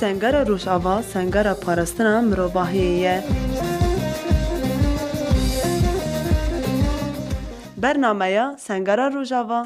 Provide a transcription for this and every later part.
سنگara Rojava sengara parastina mirovahiyê ye. Bernameya Sengara Rojava.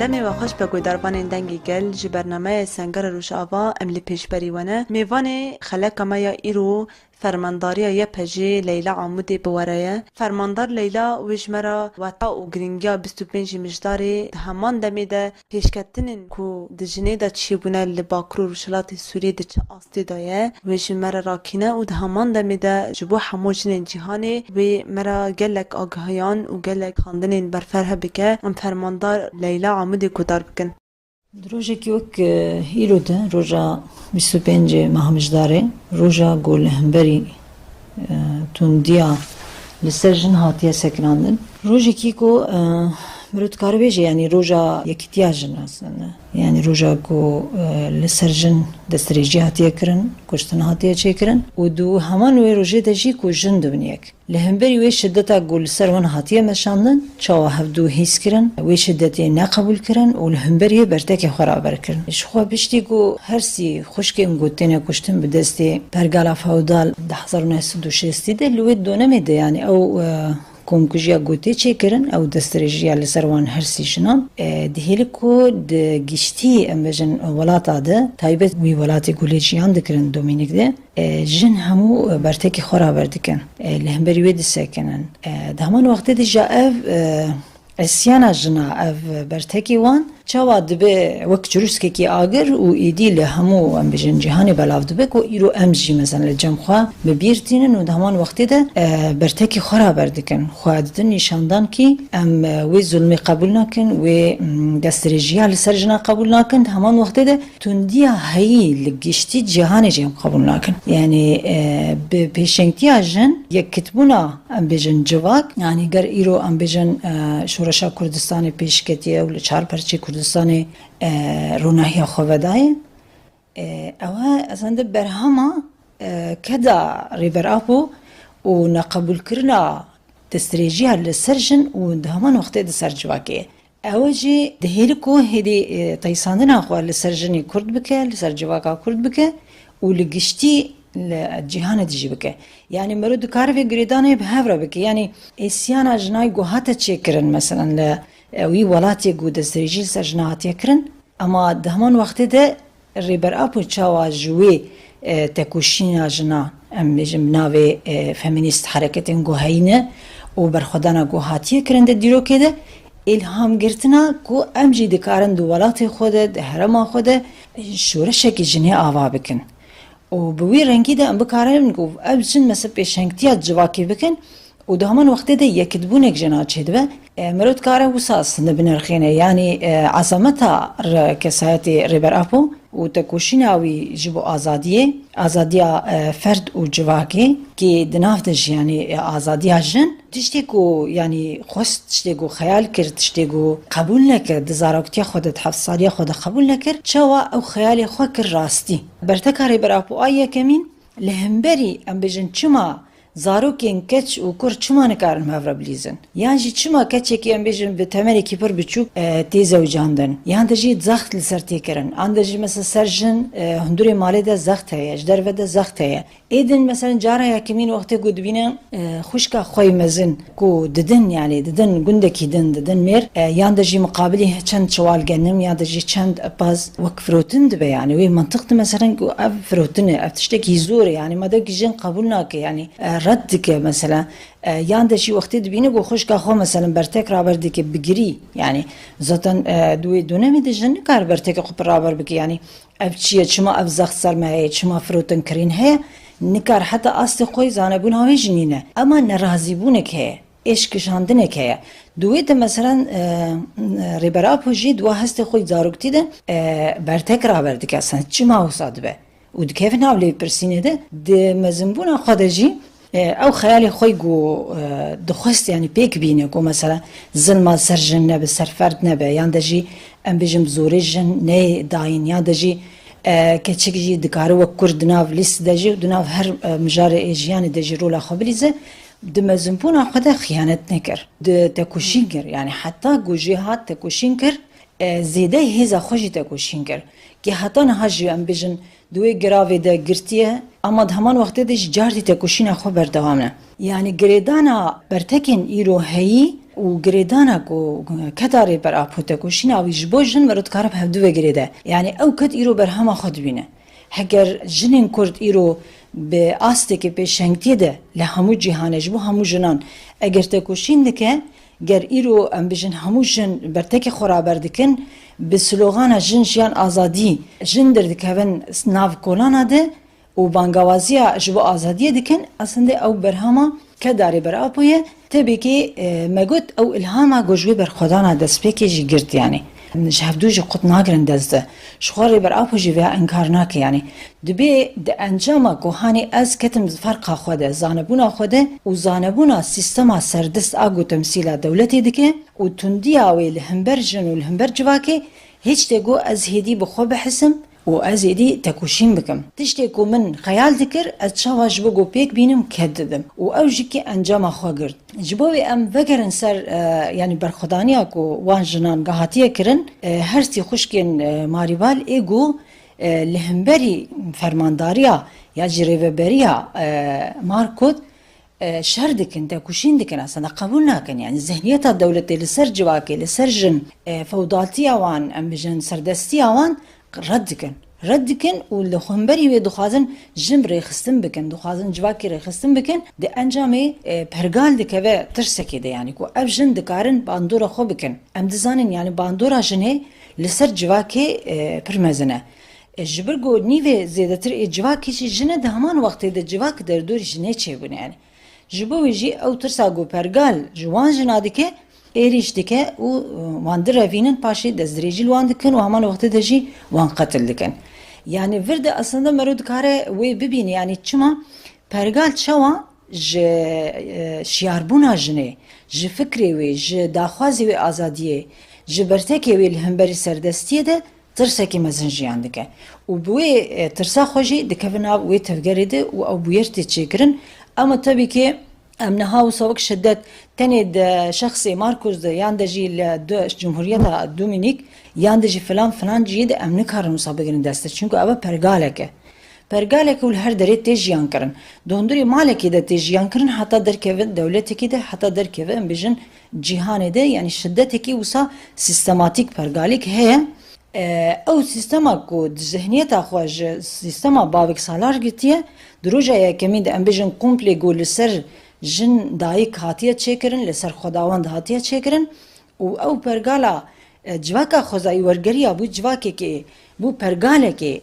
دمی و خوش به گویداربانین دنگی گل جی برنامه سنگر روشاوا املی پیشبری ونه میوان خلق مایا ایرو فرمانداری یه پجی لیلا عمودی بواره فرماندار لیلا ویجمرا وطا و گرینگیا 25 مجداری همان دمیده پیشکتنین کو دجنه دا چی بونه لباکرو روشلات سوری ده چه آستی دایه ویجمرا راکینه و ده همان دمیده جبو هموجنین جیهانی وی مرا گلک آگهیان و گلک خاندنین برفره بکه ام فرماندار لیلا عمودی کدار بکن. روزی که وقت هیرو ده روزا 25 ماه مجداره روزا گل همبری توندیا لسرجن هاتیه سکناندن روزی که کو مرد کار بیشه یعنی روزا یکیتیاجن اصلا یعنی روزا کو لسرجن دستریجی هاتیه کرن کشتن هاتیه چه کرن و دو همان وی روزی دجی کو جن دبنیک لهمبری وی شدتا گل سرون هاتیه مشاندن چاو هفدو هیس کرن وی شدتی نقبول کرن و لهمبری برتک خرابر کرن شخوا بشتی کو هر سی خوشکن گوتینه کشتن بدستی پرگالا فاودال 1960 ده لوی دونمی ده یعنی او کمکوجیا گوته چه کرن او دستریجیا لسروان هر سیشنان دهیل کو د گشتی امبجن ولاتا ده تایبت وی ولاتی گولیجیان دکرن دومینیک ده جن همو برتکی خرابر دکن لهمبری وی دسکنن ده همان وقت ده جا اف اسیانا جنا اف برتکی وان چاوا دبه وقت جروسکی کی آگر و ایدی له همو ام بجن جهانی بلاف دبه کو ایرو امجی مثلا جمخوا ببیرتینن و همان وقتی ده برتکی خرابر دکن خواهدن نشاندان کی ام وی ظلمی قبول نکن و دستریجیا لسر جنا قبول نکن همان وقتی ده تندیا هایی لگشتی جهانی جم قبول نکن یعنی به پیشنگتیا جن یک کتبونا ام بجن جواک یعنی گر ایرو ام بجن شورشا کردستان پیشکتیه و چهار پرچی کردستان روناهی خوادای اوه اصلا برهما کدا ریبر آپو و نقبول کرنا دستریجی لسرجن و دهمان وقت دسر جواکیه اوه جی دهیل کو هدی تایساندن آخواه لسرجنی کرد بکه لسر جواکا کرد بکه و لگشتی الجهان دیجی بکه یعنی مرو دکاره و گریدانه به هفره بکه یعنی اسیانا جنای گوهات چه کرن مثلا وی ولاتی گو دستریجی سرجناتی کرن اما دهمان وقتی ده ریبر آپو چاوا جوی تکوشینا جنا ام بجم ناوی فمینیست حرکتین گوهینه و برخودانا گوهاتی کرن ده دیرو که ده الهام گرتنا کو امجی دکارن دو ولاتی خوده ده هرما خوده شورشکی جنی آوا بکن و بوی رنگی ده ام بکارن کو ابزن مثل پیشنگتیات جواکی بکن و ده همان وقتی ده یکدبونک جنا چه دوه مرود کاره وساس نبنرخینه یعنی عظمتا کسایتی ریبر آپو و تکوشین آوی جبو آزادیه فرد و جواکی که دناف دش یعنی آزادیه جن تشتی کو یعنی خواست تشتی کو خیال کرد تشتی کو قبول نکرد دزارکتی خودت 7 سالی خود قبول نکرد چوا او خیالی خود کر راستی برتکا ریبر آپو آیه کمین لهمبری ام بجن چما زاروکین کچ و کور چما نکارن مهور بلیزن یعنی چما کچی که ام بیشن به تمری کی پر بچوک تیز و جاندن یعنی دجی زخت لسرتی کرن آن دجی مثلا سرجن هندوری مالی ده زخت هیا جدر و ده زخت هیا ایدن مثلا جاره یکمین وقتی گود بینن خوشکا خوی مزن کو ددن یعنی ددن گندکی ددن میر یعنی دجی مقابلی چند شوال گنم یعنی دجی چند باز وقفروتن دبی یعنی وی منطقه مثلا کو اف فروتن افتشتکی زور یعنی ما ده جن قبول ناکه یعنی رد که مثلا یان دشی وقتی دبینه گو خوش که خو مثلا برتک رابر دی که بگیری یعنی زاتن دوی دونمی دجن کار برتک خو رابر بکی یعنی اف چیه چما اف زخت سرمایه چما فروتن کرین هه نکار حتی است خوی زانبون هاوی جنینه اما نرازی بونه که اشکشاندنه که دوی ده مثلا ریبرا پوجی دو هست خوی زاروکتی ده برتک رابر دی که اصلا چما وصاد به و دکیف ناولی پرسینه ده مزنبون خودجی او خیالی خوی گو دخست یعنی پیک بینه گو مثلا ظلم سر جن نبه سر فرد نبه یان دجی ام بجم زوری جن نه داین یا دجی که چیزی دکاره و کرد ناف لیست دجی دناف هر مجار ایجیان دجی رولا خبریزه دمزنبون خدا خیانت نکر تکوشین کر یعنی حتی گوجهات تکوشین کر زیده هیزا خوشی تکوشین کر که حتی نهاجی ام بجن دوی گراوی ده گرتیه اما همان وقتی دش جارتی تکوشین خو بردوامنه یعنی گریدانا برتکن ایرو هی و گریدانا کو کداری بر آپو تکوشین او جبوجن مرد کارب هفدو گریده یعنی او کد ایرو بر همه خود بینه هگر جنین کرد ایرو به آسته که پیشنگتی ده لهمو جهانش بو همو جنان اگر تکوشین دکه گر ایرو ام بجن همو جن برتک خورا بردکن به سلوغان جن جیان آزادی جن دردکون ناو کولانا ده و بانگوازی جبو آزادی دکن اصلا او برهما که داری بر آپویه تبی که مگوت او الهاما گوجوی بر خدانا دست پیکی جی گرد یعنی جهدو جی قط ناگرن دزده شخوری بر آپو جی ویا انکار ناکه یعنی دبی ده انجام کوهانی از کتم فرق خوده زانبونا خوده و زانبونا سیستما سردست آگو تمثیل دولتی دکه و تندیاوی لهمبر جن و لهمبر جواکه هیچ تگو از هیدی بخو بحسم و از هیدی تکوشین بکم تشتی کو من خیال دکر از شواج بگو پیک بینم کددم و اوجی که انجام خو گرد جبوی ام وگرن سر یعنی برخدانیا کو وان جنان گهاتیه کرن هرسی خوشکن ماریوال ایگو لهمبری فرمانداریا یا جریوبریا مارکود شر دکن تکوشین دکن اصلا قبول نکن یعنی ذهنیت دولتی لسر جواکی لسر جن فوداتی آوان ام بجن سردستی آوان رد دکن و لخنبری و دخوازن جن ریخستن بکن دخوازن جواکی ریخستن بکن ده انجامی پرگال دکه و ترسکی ده یعنی کو اب جن دکارن باندورا خو بکن ام دزانن یعنی باندورا جنه لسر جواکی پرمزنه جبرگو نیو زیادتر جواکی چی جنه ده همان وقتی ده جواک در دوری جنه چه بونه یعنی جبوی جی او ترساگو پرگال جوان جنادی که ایریش دکه و واندر روینن پاشی دزدریجی لوان دکن و همان وقت دجی وان قتل دکن یعنی ورد اصلا مرود کاره وی ببین یعنی چما پرگال چوا ج شیاربونا جنه ج فکری وی ج داخوازی وی آزادیه ج برتکی وی لهمبری سردستیه ده ترسکی مزنجیان دکه و بوی ترسا خوشی دکونا وی تفگری ده و او بویرتی چیکرن اما طبی که امنها وسوق شدت تني شخصي ماركوس ده ياندجي جمهورية دومينيك ياندجي فلان جيد امن كار مسابقين دسته چونكو اوا پرگالك ول هر دري تيجيان كرن دوندري مالكي ده تيجيان كرن حتى در كيف دولتي ده حتى در كيف بيجن جهان ده يعني شدتك وسا سيستماتيك پرگالك هي او سیستما کو ذهنیت اخواج سیستما باوک سالار گتیه دروجه یکمی ده امبیجن کمپلی گول سر جن دایک هاتیه چیکرن لسر خداوند هاتیه چیکرن و او پرگالا جواکا خوزای ورگریا بو جواکه که بو پرگاله که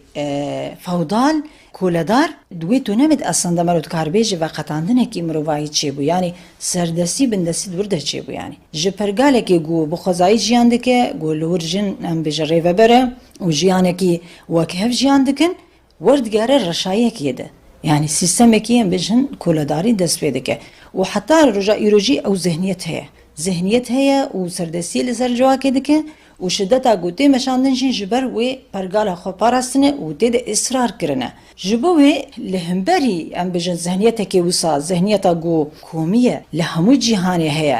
فودال کولدار دوی تو نمید اصلا دمرود کاربیج و قطاندنه که مروایی چی بو یعنی سردستی بندستی دورده چی بو یعنی جه پرگاله که گو بخوزایی جیانده که گو لور جن ام بجره و بره و جیانه که وکهف جیانده کن وردگاره رشایه که ده یعنی سیستمی که ام بجن کولداری دست بیده که و حتی رجا ایروجی او ذهنیت هیا و سردستی لسر جواکه ده که و شدت گوته مشاندنشین جبر و پرگال خو پاراستنه و تید اصرار کرنه جبوه لهمبری ام بجن ذهنیت که وسا ذهنیت گو کومیه لهمو جهانه هیا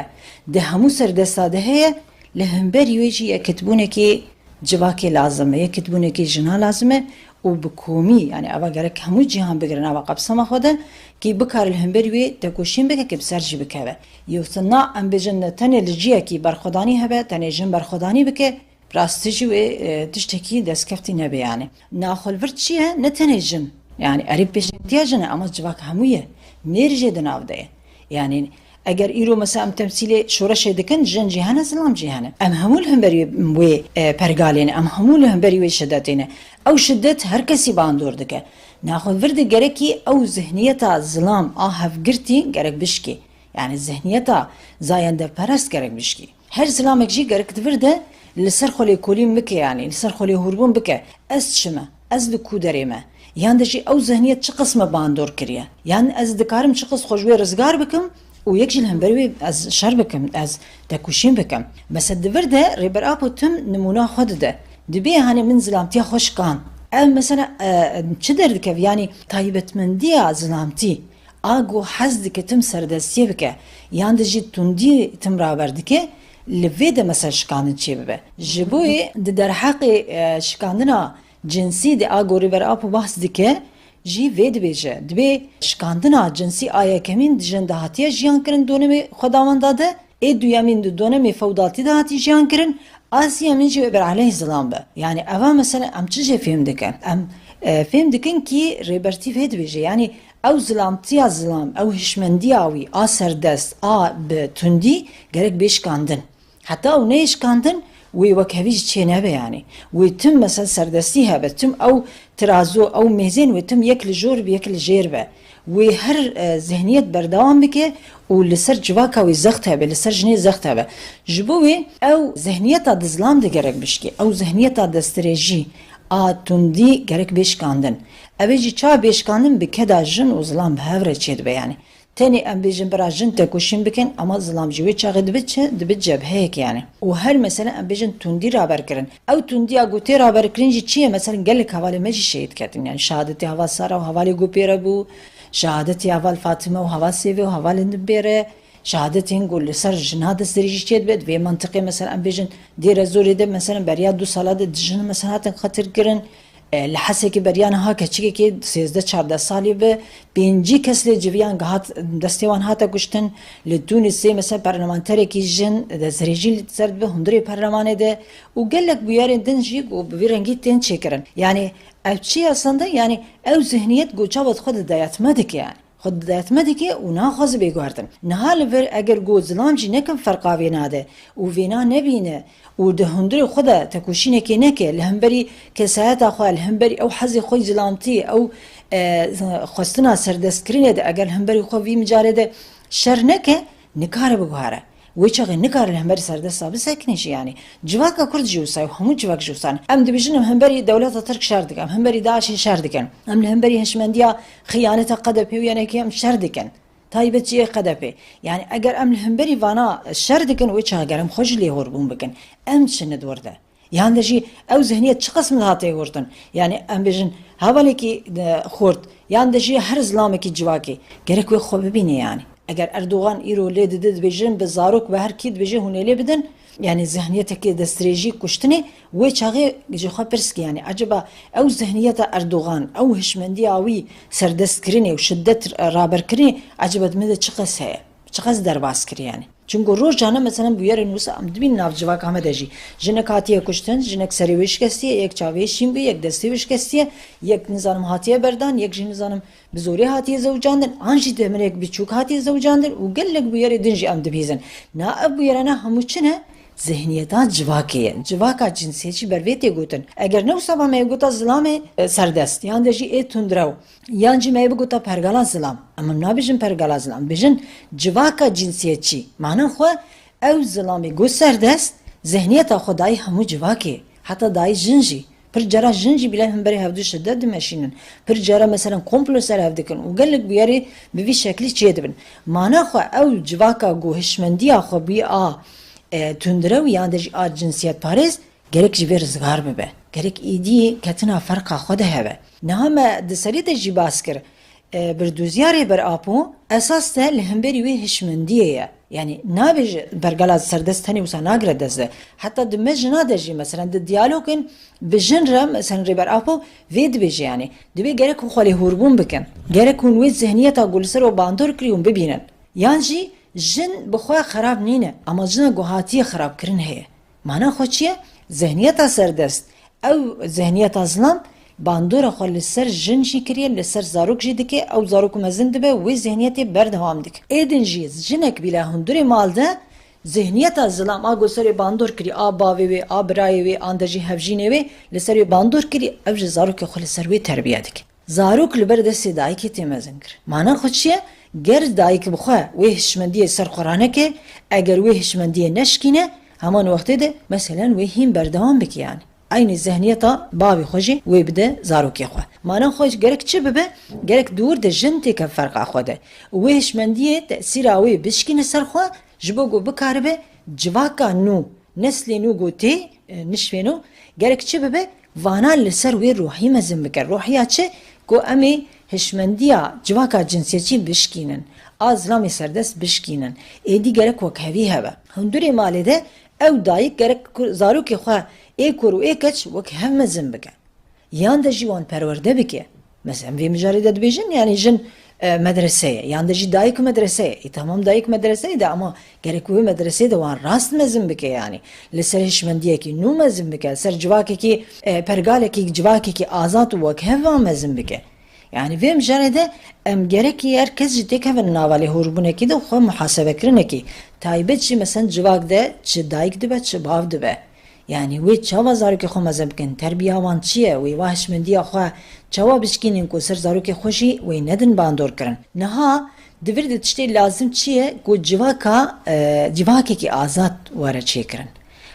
ده همو سردسته هیا لهمبری ویجی یکتبونه که جواکه لازمه یکتبونه که جنها لازمه و بکومی یعنی اوا گرک همو جهان بگرن اوا قبسما خوده کی بکار الهمبری وی تکوشین بگه که بسرجی بکوه یوسنا ام بجن تنه لجیه کی برخدانی هبه تنه جن برخدانی بکه راستیجی و تشتکی دستکفتی نبی یعنی ناخل ورد چیه نتنه جن یعنی عریب پیش احتیاجنه اما جواک همویه نیرجه دناو ده یعنی اگر ایرو مثلا ام تمثیل شورش دکن جن جهان اسلام جهانه ام همول هم بری وی پرگالین ام همول هم بری وی شدتینه او شدت هر کسی باندور دکه ناخذ ورد گرکی او ذهنیت ظلام آهف گرتی گرک بشکی یعنی ذهنیت زاینده پرست گرک بشکی هر ظلامک جی گرک ورده لسر خلی کولیم بکه یعنی لسر خلی هربون بکه از شما از دکو دریمه یان دجی او ذهنیت چه قسمه باندور کریه یان از دکارم چه قسم خوشوی رزگار بکم و یک جل هم بروی از شر بکم از دکوشیم بکم مثلا دورده ریبر آپو تم نمونه خود ده دبی هانی من زلامتی خوش کان مثلا چه درد که یعنی تایبتمندی زلامتی آگو حزد که تم سردستی بکه یان دجی تندی تم رابرد که لفيدا مثلا شكاندن چي ببه جبوي در حق شكاندنا جنسي دي آگوري بر آپو بحث دكه جي ويد بيجه دبي شكاندنا جنسي آيا كمين دجن دهاتيا جيان کرن دونمي خداوان داده اي دويامين دونمي فوداتي دهاتي جيان کرن آسيا من جي بر عليه ظلام به يعني اوا مثلا ام چجه فهم دكن ام فهم دكن كي ريبرتي ويد بيجه يعني او ظلامتيا ظلام او هشمندياوي سردست بتندي گرك بيشكاندن حتى او نيش كاندن وي وكهويج تشينه يعني ويتم مثلا سردستيها بتم او ترازو او ميزين ويتم يكل جور بيكل جيربه وهر ذهنيت بردوام بك ولسر جواكا ويزختها لسر جني زختها جبوي او ذهنيت دزلام دي گرك بشكي او ذهنيت دستريجي تندي گرك بيشكاندن اويجي چا بيشكاندن بكدا جن وظلام بهوره چيد يعني تاني ام بيجن برا جن تكوشين بكن اما ظلام جوي چاغ دبت جبهيك يعني وهل مثلا ام بيجن تندي رابر كرن او تندي اگوتي رابر كرن جي چيه مثلا قالك حوالي مجي شهيد كاتن يعني شهادتي حوال سارة وحوالي گوبيره بو شهادتي حوال فاطمه وحوال سيفي وحوال نبيره شهادتي نقول سر جناد السريجي چيد بد في منطقه مثلا ام بيجن دير زوري ده مثلا بريا 2 ساله دجن مثلا هاتن خطر كرن لحسه که بریان ها کچی که 13-14 سالی به بینجی کسل جویان گهات دستیوان هاتا گشتن لتونسی مثلا پارلمانتری کی جن دزریجی سرد به هندری پارلمانه ده و گلک بیارن دنجی و بیرنگی تن چیکرن یعنی اچی اصلا یعنی او ذهنیت گوچاوت خود دایتمدک يعني خود دایتمدک و ناخذ بگوردن نهال ور اگر گو ظلام جی نکم فرقاوی ناده و وینا نبینه و ده هندری خدا تکوشینه که نکه لهمبری کسایت آخواه لهمبری او حزی خوی ظلامتی او خواستنا سردستکرینه ده اگر لهمبری خواه وی مجاره ده شر نکه نکاره بگواره ويشغل نكار الهمبري سردستا بسكنيش يعني جواكا كرد جوسا وهمو جواك جوسان ام دبيجن همبري دولة ترك شاردك ام همبري داعش شاردكن ام الهمبري هشمنديا خيانة قدبي ويعني كيم شاردكن تايبت جي قدبي يعني اگر ام الهمبري وانا شاردكن ويشغل قرم خجلي هربون بكن ام شند ورده يعني دجي او ذهنية چقسم هاتي ورتن يعني ام بيجن هاوليكي خورد يعني دجي هر ظلامكي جواكي گرك وي خو ببيني يعني اگر اردوغان ایرو لید دد بجن به زاروک به هر کید بجه هنیله بدن يعني ذهنيتك دستريجي كشتني ويشاغي جخوا برسكي يعني عجبا او ذهنية اردوغان او هشمندي اوي سردست كريني وشدت رابر كريني عجبت مدى چقس هي چقس درباس كري يعني چونکو روز جانا مثلا بیار نوسا ام دبین ناف جواک همه دجی جنک هاتیه کشتن جنک سریوش کستیه یک چاویشیم بی یک دستیوش کستیه یک نظام هاتیه بردان یک جن نظام بزوری هاتیه زوجاندن آنجی دمن یک بچوک هاتیه زوجاندن و گلک بیار دنجی ام دبیزن نا اب بیارنا همو چنه ذهنیتان جواکیه جواکا جنسیتی برویتی گوتن اگر نو سبا میگوتا ظلام سردست یان دجی ای تندرو یان جی میگوتا پرگالا ظلام اما نابیجن پرگالا ظلام بیجن جواکا جنسیتی معنی خو او ظلامی گو سردست ذهنیتا خدای همو جواکی حتی دای جنجی پر جرا جنجی بلا هم بری هفدو شدد ماشینن پر جرا مثلا کمپلو سر هفدکن و گلک بیاری بوی شکلی چیه دبن معنی خو او جواکا گو هشمندی خو بی تندرو یان دج جنسیت پاریز گرک جبر زغار ببه گرک ایدی کتنا فرقا خود هبه نام دسری دجی باسکر بردوزیاری بر آپو اساس ته لهمبری وی هشمندیه يعني نابج برجلات سردستني وسناقر دزه حتى دمجنا دجي مثلا الديالوجين بجنرا مثلا ريبر ابو فيد بيجي يعني دبي جرك خولي هربون بكن جرك هون ويز ذهنيه تقول سر وباندور كريوم ببينن يعني جن بخوا خراب نينه اما جن گوهاتي خراب كرن هي معنى خوچيه ذهنيه سردست او ذهنيه ظلم باندور خل سر جن شي كريه لسر زاروك جي دكي او زاروك مزن دبه و ذهنيتي بردوام دك ايدن جيز جنك بلا هندري مالده ذهنيت ظلم اگو سر باندور كري اباوي و ابراي و اندجي هفجيني و لسر باندور كري او زاروك خل سر و تربيه دك زاروك لبرد سداي كي تمزن كر معنى خوچيه گر دایک بخواه و هشمندی سر قرانه که اگر و هشمندی نشکینه همان وقتی ده مثلا و هم بردوام بکی يعني aynı zihniyeta bavi xoji ve bide zaroki xwe. Mana xoş gerek çi bibe gerek dûr de jin têke ferqa xwe de. Wê hişmendiyê tesîra wê bişkîne ser xwe ji bo ku bikaribe civaka nû neslê nû gotê nişvêno gerek çi bibe vana li ser wê ruhî mezin bike. Ruhiya çi ku em ê hişmendiya civaka cinsiyetçî bişkînin. A zilamê serdest bişkînin. Êdî gerek wek hevî hebe. Hundirê malê de ew dayîk gerek zarokê xwe ê kur û ê keç wek hev mezin bike. Yan de jî wan perwerde bike. Mesela vê mijarê de dibêjin yani jin medreseye. Yan de jî dayîk medreseye. Tamam dayîk medreseye de ama gerek wê medreseye de wan rast mezin bike yani. Li ser hişmendiyekî nû mezin bike. Ser civakekî pergalekî civakekî azad û wek hev wan mezin bike. Yani vê mijarê de em gerekî herkes jî têkevin navalê hûrbûnekî de xwe muhasebekirinekî. Taybet jî mesela civak de çi dayîk dibe çi bav dibe. Yani wê çawa zarokê xwe mezin bikin, terbiya wan çi ye, wê wa hişmendiya xwe çawa bişkînin ku ser zarokê xwe jî wê nedin bandor kirin. Niha divir de tiştê lazim çi ye ku civaka civakekî azad were çêkirin.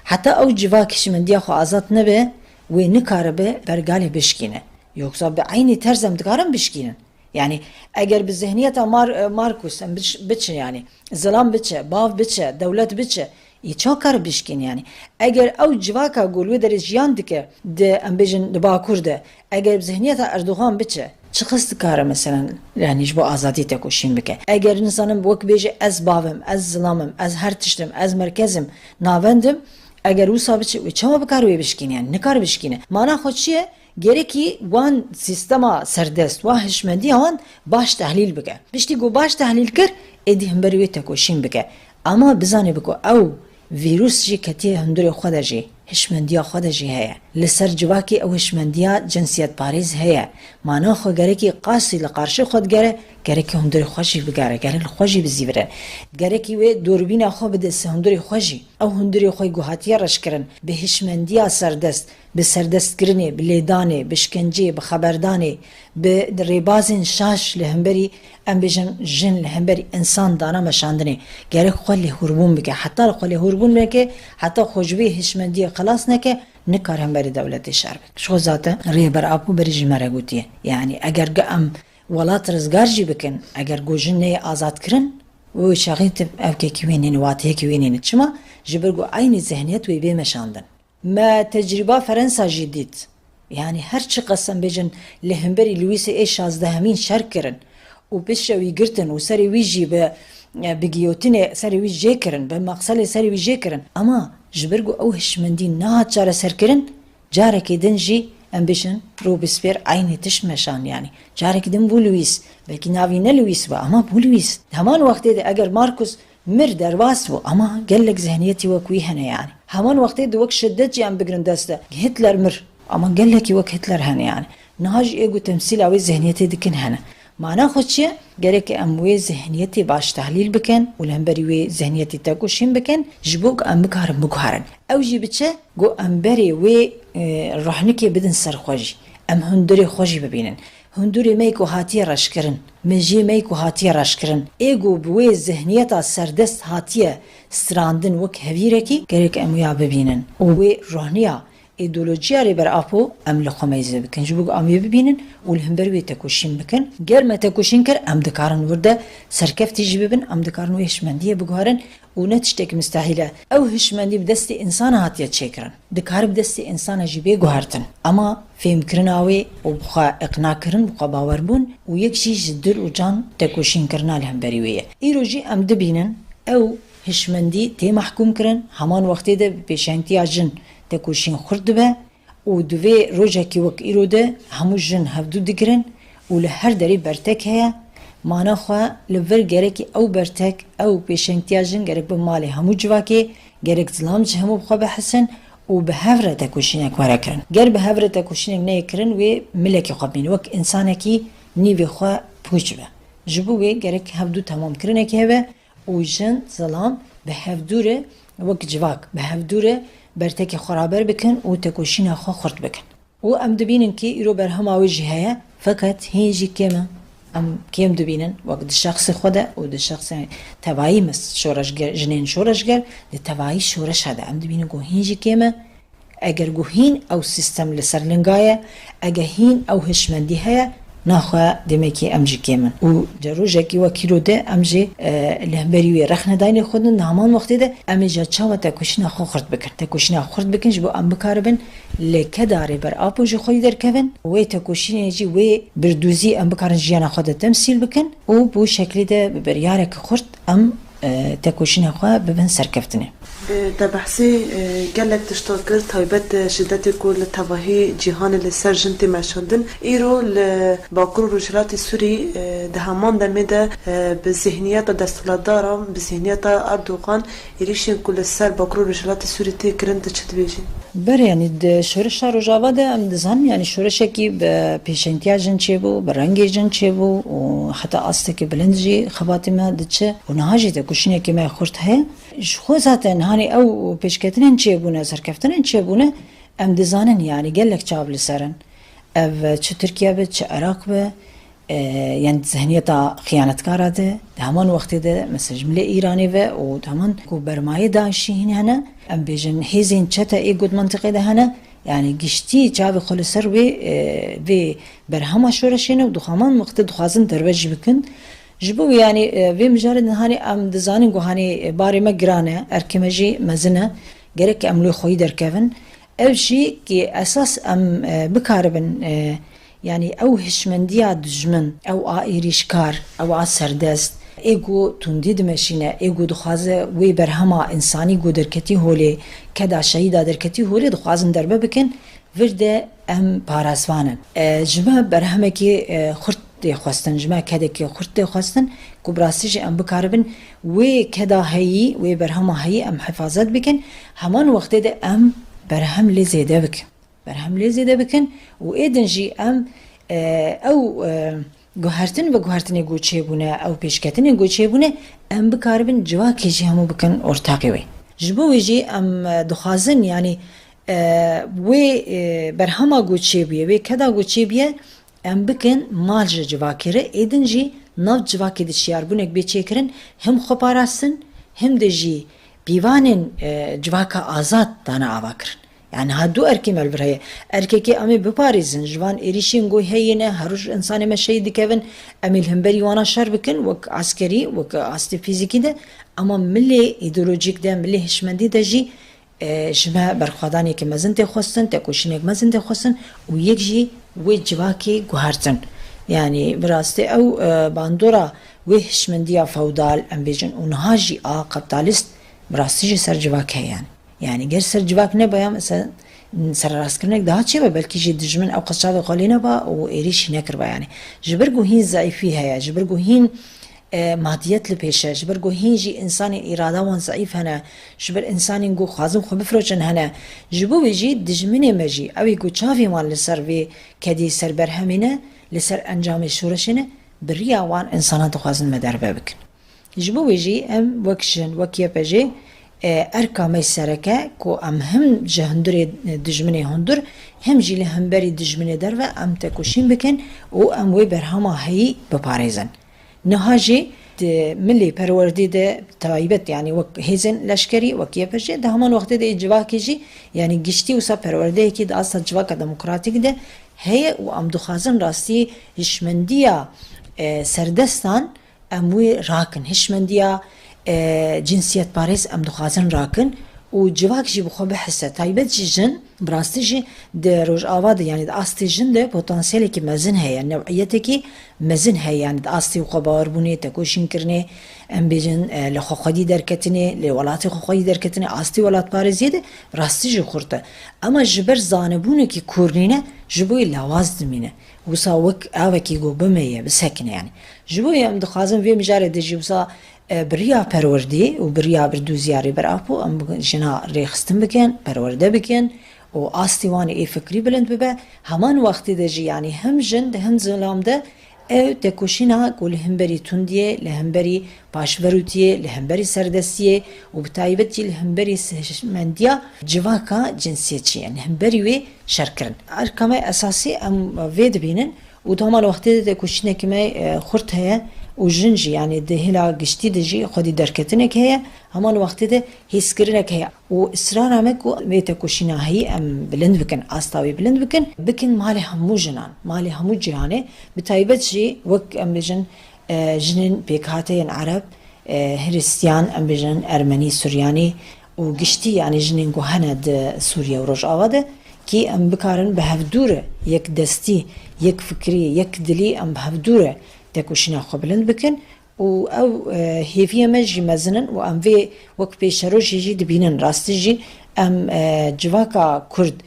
Heta ew civak hişmendiya xwe azad nebe wê nikaribe bergalê bişkîne. Yoksa bi aynı terzem dikarin bişkînin. Yani eğer bi zihniyeta Markus biçe yani zilam biçe, bav biçe, devlet biçe çok kar bişkin yani. Eğer ev civaka gulwe der jiyan dike de em bejin de bakur de eğer zihniyeta Erdoğan biçe çıkıs dikare mesela yani bu azadi te koşin bike. Eğer insanın bu beje ez bavım, ez zilamım, ez her tiştim, ez merkezim, navendim eğer u sabiçe ve çama bikar ve bişkin yani ne kar bişkine. Mana xoçiye gerekî wan sistema serdest wa hişmendî wan baş tehlîl bike. Piştî ku baş tehlîl kir êdî hemberî wê tekoşîn bike. Ama bizanê biko ew vîrus jî ketiye hundirê xwe de jî hişmendiya xwe de jî heye. Li ser civakê ew hişmendiya cinsiyet parêz heye. Mana xwe gerekî qasî li qarşî xwe digere gerekî hundirê xwe jî bigere, gerek li xwe jî bizîvire. Gerekî wê dûrbîna xwe bide hundirê xwe jî. Ew hundirê xwe guhatiye reşkirin bi hişmendiya serdest bi serdestkirinê, bi lêdanê, bi şkenceyê, bi xeberdanê, bi rêbazên şaş li hemberî em bêjin jin li hemberî insan dana meşandinê gerek xwe lêhûrbûn bike. Heta li xwe lêhûrbûn neke, heta xwe ji wê hişmendiyê xelas neke nikar hemberî dewletê şer bike. Şo zaten rêber apû berî ji me re gotiye. Yani eger em welat rizgar jî bikin, eger gojin neyê azad kirin wê şaxî tib evkekî wê nêne, watiyekî wê nêne. Çima? Ji ber ku aynı zihniyet wê bê meşandin. ما تجربه فرنسا جديد يعني هرچی قسم بجن لهمبری لویس ای 16 شر کرن و بشوی گرتن و سری ویجی به بگیوتین سری ویج جی کرن به مقصد سری ویج جی کرن اما جبرگو او هشمندی نه چاره سر کرن جاره که دنجی ام بشن روبسپیر عینی تشمشان yani جاره که دن بو لویس belki navi ne Lewis bu ama bu Lewis hemen vakti de eğer Markus مر درواس و اما قال لك ذهنيتي وكوي هنا يعني همان وقت دوك شدت جام بجرن دسته هتلر مر اما قال لك وك هتلر هنا يعني نهاج ايجو تمثيل او ذهنيتي دكن هنا معناه خدشي قالك اموي ذهنيتي باش تحليل بكن والهمبري وي ذهنيتي تاكوشين بكن جبوك ام بكهرب مكهرن او جيبتشه جو امبري وي روحنكي بدن سر خوجي ام هندري خوجي ببينن هندوری میکو هاتیه رش کرن مجی میکو هاتیه رش کرن ایگو بوی ذهنیتا سردست هاتیه ستراندن وک هویره کی گرک امویا ببینن و وی روحنیا ایدولوژیا ری بر آپو ام لخمیزه بکن جبوگ امی ببینن و الهمبر وی تکوشین بکن گر ما تکوشین کر ام دکارن ورده سرکفتی جببن ام دکارن ویشمندیه بگهارن و نتشتک مستحیله او هشمندی بدست انسان هاتیه چکرن دکار بدست انسان جبه گهارتن اما فهم کرناوی و بخوا اقناع کرن بخوا باوربون و یک چیز دل و جان تکوشین کرنا الهمبری ویه ایروجی ام دبینن او هشمندی تی محکوم کرن همان وقتی ده پیشنگتی جن تکوشین خورد به و دوی روزه کی وک ایروده همو جن هفدو دگرن و لهر دری برتک هیا مانا خوا لور گرک او برتک او پیشنگتی جن گرک به مال همو جواکی گرک ظلام همو بخوا بحسن و به هفره تکوشینک وره کرن گر به هفره تکوشینک نه کرن و ملکی خواب بین وک انسانکی نیوی خوا پوچ به جبوی گرک هفدو تمام کرنه که هوا و جن ظلام به هفدوره وک جواک به هفدوره برتکی خرابر بکن و تکوشین خوا خورد بکن و ام دبینن که ایرو بر هماوی جهه فقط هیچی کمه ام کم دبینن وقت شخص خوده و د شخص توایی مس شورشگر جنین شورشگر د توایی شورش هده ام دبینن که هیچی کمه اگر گوهین او سیستم لسر لنگایه اگر هین او هشمندی هیا ناخوا دمکی امجی کمن و جروجه کی وکیلو ده امجی لهبریوی رخنه داین خودن همان وقتی ده امجا چاو تا کوشنا خو خرد بکن تا کوشنا خرد بکن جو ام بکاربن لکداری بر آپوج خوی در کون و تا کوشینه جی و بردوزی ام بکارن جیانا خود تمثیل بکن و بو شکلی ده بریاره که خرد ام تا کوشنا خو ببن سرکفتنه ده بحثی گلک تشتاکر تایبت شدت کل تواهی جهان لسر جنتی مشاندن ایرو باکرو روشلات سوری ده همان دمه ده به ذهنیت دستولدارم به ذهنیت اردوغان ایریشین کل سر باکرو روشلات سوری تی کرند چه بیشین بله یعنی ده شورش روجاوا ده ام دزان یعنی شورشی که به پیشنتیا جن چه بو به رنگ جن چه بو و حتی آسته که بلندجی خباتیمه دچه و نهاجی ده کشینه که ما خورد ه خو ذاتن هانی او پیشکتنن چه بونه سرکفتنن چه بونه ام دزانن یعنی گلک چابل سرن او چه ترکیه به چه عراق به یعنی ذهنیت خیانتکار ده همان وقتی ده مثل جمله ایرانی و همان کو برمایه داعشی هنه ام بیجن هیزین چتا ای گود منطقه ده هنه یعنی گشتی چاوی خل سر و برهما شورشینه و دو همان وقتی دخوازن درویج بکن جبو یعنی و مجرد هانی ام دزانین گو هانی باری ما گرانه ارکمجی مزنه گرک املو خوی در کفن او شی که اساس ام بکاربن یعنی او هشمندیا دجمن او آیریشکار او سردست ایگو تندید مشینه ایگو دخوازه وی برهما انسانی گو درکتی هولی کدا شهیدا درکتی هولی دخوازن دربه بکن ورده ام پاراسوانن جمع برهمه که خورد خواستن جمع کده که خورد خواستن کو براسیج ام بکاربن وی کدا هایی وی برهما هایی ام حفاظت بکن همان وقت ده ام برهم لزیده بکن برهم لزیده بکن و ایدنجی ام او گوهرتن و گوهرتن گوچه بونه او پیشکتن گوچه بونه ام بکاربن جواکی جی همو بکن ارتاقی وی جبو جی ام دخوازن یعنی وی برهما گوچه بیه وی کدا گوچه بیه ام بکن مال جواکی ره ایدنجی نو جواکی دی شیار بونک بیچه کرن هم خپاراستن هم ده جی بیوانن جواکا آزاد دانا آوا کرن yani ha du erki melbireye erkeki ami biparizin jvan erişin goy heyine haruj insani meşey dikevin emil hemberi wana şer bikin vak askeri vak asti fiziki de ama milli ideolojik de milli hişmendi de jî jme berxwadani ki mezin te xwestin te koşinek mezin te xwestin û yek jî wê civakê guhertin yani birastî ew bandora wê hişmendiya fewdal em bêjin û niha jî a kapitalist birastî jî ser civak heye yani ger ser civak ne baya mesela ser rastkinek daha çi ve belki jî dijmin ew qeçavê xwelê neba û êrişî nekiriba yani ji ber ku hîn zayîfî heye ji ber ku hîn مادیت لپیشه جبر گو هینجی انسانی اراده وان ضعیف هنه جبر انسانی گو خازم خو بفروچن هنه جبو بيجي دجمنه مجي اوی گو چاوی وان لسر وی کدی سر برهمینه لسر انجام شورشنه بریا وان انسانات خوازن مدار ببکن جبو بيجي ام وکشن وکیه پجی ارکام سرکه کو ام هم جهندر دجمنه هندر هم جیل هم بری دجمنه در و ام تکوشین بکن او ام وی برهما هی بپاريزن نهاجي ملي پروردي ده تايبت يعني وك هيزن لشكري وكيه بجي ده همان وقت ده جواكيجي يعني گشتي وسا پرورده كي ده اصلا جواكا ديمقراطيك ده هي و ام دخازن راستي هشمنديا سردستان اموي راكن هشمنديا جنسيت باريس ام دخازن راكن و جواك جي بخو بحسه تايبت جي جن براستي جي ده روج آواد يعني ده آستي جن ده پوتانسيالي كي مزن هي يعني نوعيتي كي مزن هي يعني ده آستي و خبار بوني تكوشين كرني ام بيجن لخو خدي دركتني لولاتي خو خدي دركتني آستي ولات باريزي ده براستي جي خورته اما جبر زانبونه كي كورنينه جبوي لاواز دمينه وسا وك اوكي جو بميه بسكنه يعني جبوي ام دخازن في مجال ده جوسا بریا پروردی و بریا بردوزیاری بر آپو ام جنا ریخستن بکن پرورده بکن و آستیوانی ای فکری بلند ببه همان وقتی ده جی یعنی هم جند هم ظلام ده او تکوشینا گل همبری تندیه لهمبری پاشوروتیه لهمبری سردستیه و بتایبت جی لهمبری سهشمندیا جواکا جنسیتچی یعنی همبری وی شرکرن ارکام اساسی ام وید بینن و تمام وقتی ده تکوشینا کمی خورد هیا و جنجی یعنی ده هلا گشتی دجی خودی درکتنک هیا همان وقتی ده هیس کرنک هیا و اصرار همک و میتا کشینا هی ام بلند بکن آستاوی بلند بکن مال همو جنان مال همو جهانه بتایبت جی وک ام بجن جنن بيكاتين عرب هرستيان ام بجن ارمني سورياني وقشتي يعني جنن هند سوريا ورجعوا ده كي ام بكارن بهفدوره يك دستي يك فكري يك دلي ام بهفدوره تكوشنا خبلن بكن و او هيفيا مجي مزنن و ام في وك بيشروج يجي دبينن راستجي ام جواكا كرد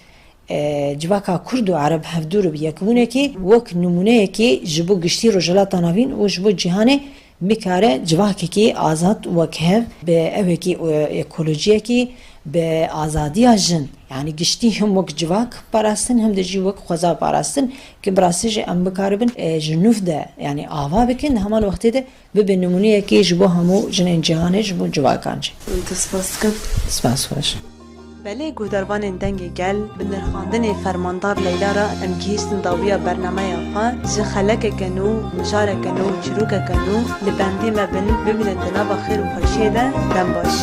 جواكا كرد و عرب هفدور بيكونكي وك نمونهكي جبو قشتي رجلات ناوين و جبو جهاني مكاره جواكي آزاد وكهف بأوكي ايكولوجيكي بآزادي جن يعني قشتي هم وك جواك باراستن هم دجي وك خوزا باراستن كبراسيج ام بكاربن جنوف ده يعني آوا بكن همان وقت ده ببن نمونهكي جبو همو جنين جهاني جبو جواكانج سپاس خوش بله گودربان دنگ گل بنرخاندن فرماندار لیلا را امگیستن داویا برنامه خواه جه خلق کنو مجار کنو چروک کنو لبندی مبن ببینن دنابا خیر و خوشیه ده دن باش